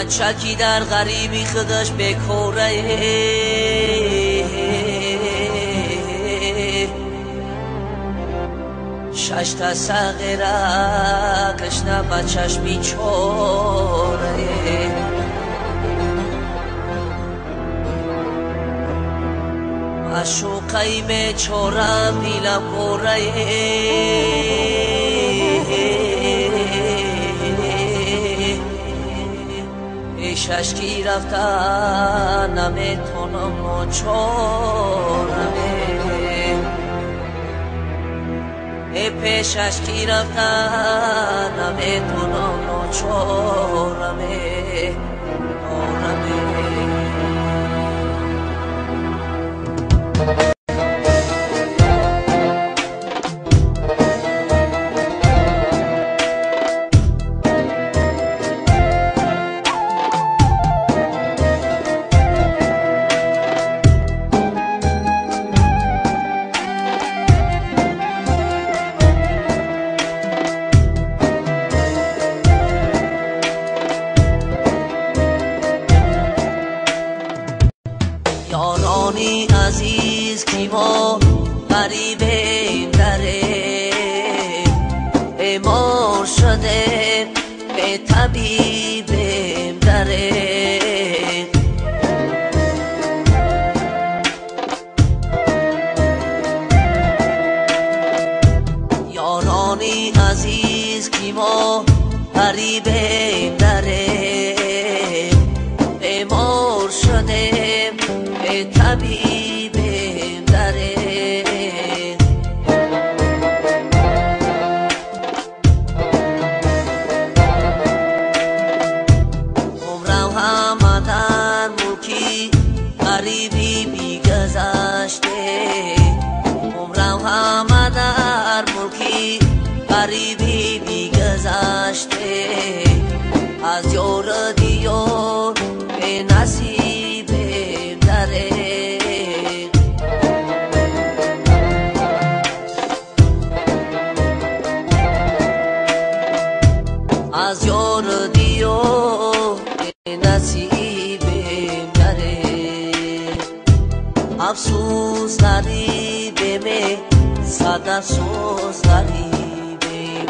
چکی در غریبی خودش بکوره شش تا صغیره کشنه بچش بیچاره معشوقه بیچاره بیلم کوره پیشش کی رفتن نمیتونم ناچارمه پیشش کی رفتن نمیتونم ناچارمه یارانی عزیز کی ما غریبیم دره بیمار شده به طبیبیم دره یارانی عزیز کی ما غریبیم دره بیمار شده طبیبیم دره عمرم همه در ملکی غریبی بیگذشته عمرم همه در ملکی غریبی بیگذشته از یار دیار به نصیب از یار دیار نصیبیم داره افسوس غریبیم صد افسوس غریبیم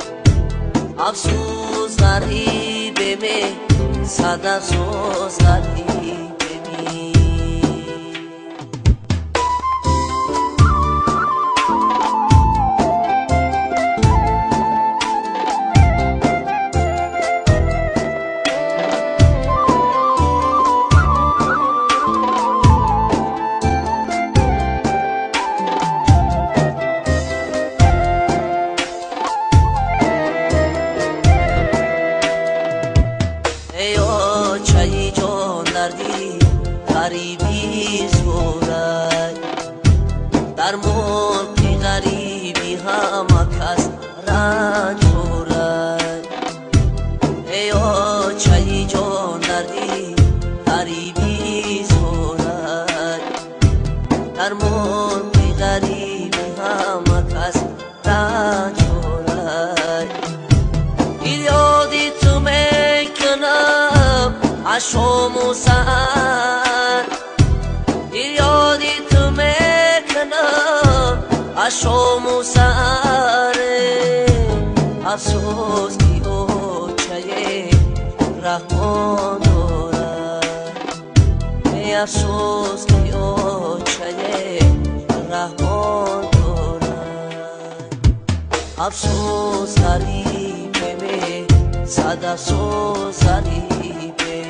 افسوس غریبیم صد افسوس غریبیم چای جان دردی غریبی زورد در ملک غریبی همه کس رنج خورد ایا چای جان دردی غریبی زورد در ملک غریبی همه کس رنج خورد یادی تو میکنم عشام و سهر یادی تو میکنم عشام و سهر افسوس کی اوچه رحمان دارد افسوس کی اوچه رحمان دارد افسوس غریبه صد افسوس غریبه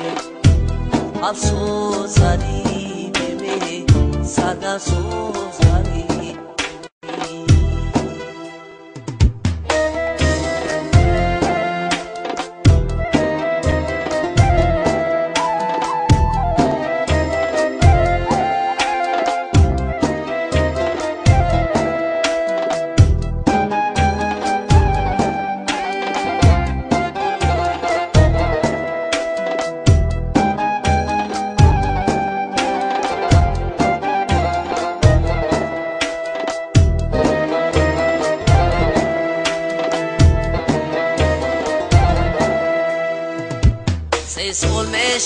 افسوس غریبه صد افسوس غریبه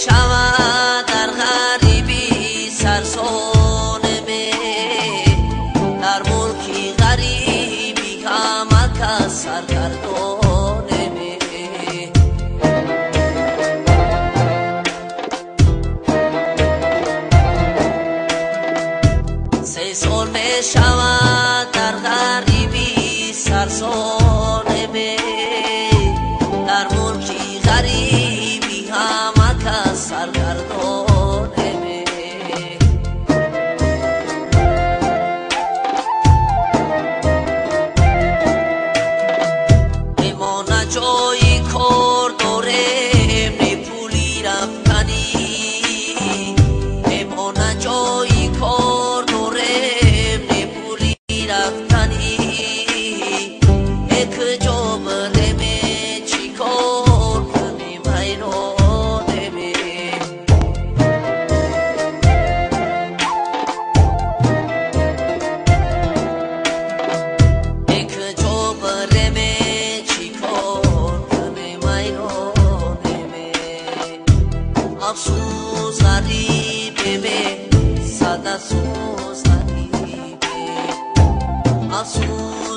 شود در غریبی سرسانمه در ملکی غریبی همه کس سرگردانمه سه سال می شود در غریبی سرسانمه در ملکی غریبی همه کس سرگردانمه بمانه جایی کار داریم نی پولی رفتنی بمانه جایی کار داریم نی پولی رفتنی یک جا بریم چی کار کنیم حیرانمه یک جا بریم چی کار کنیم حیرانمه افسوس غریبه به صد افسوس غریبه افسوس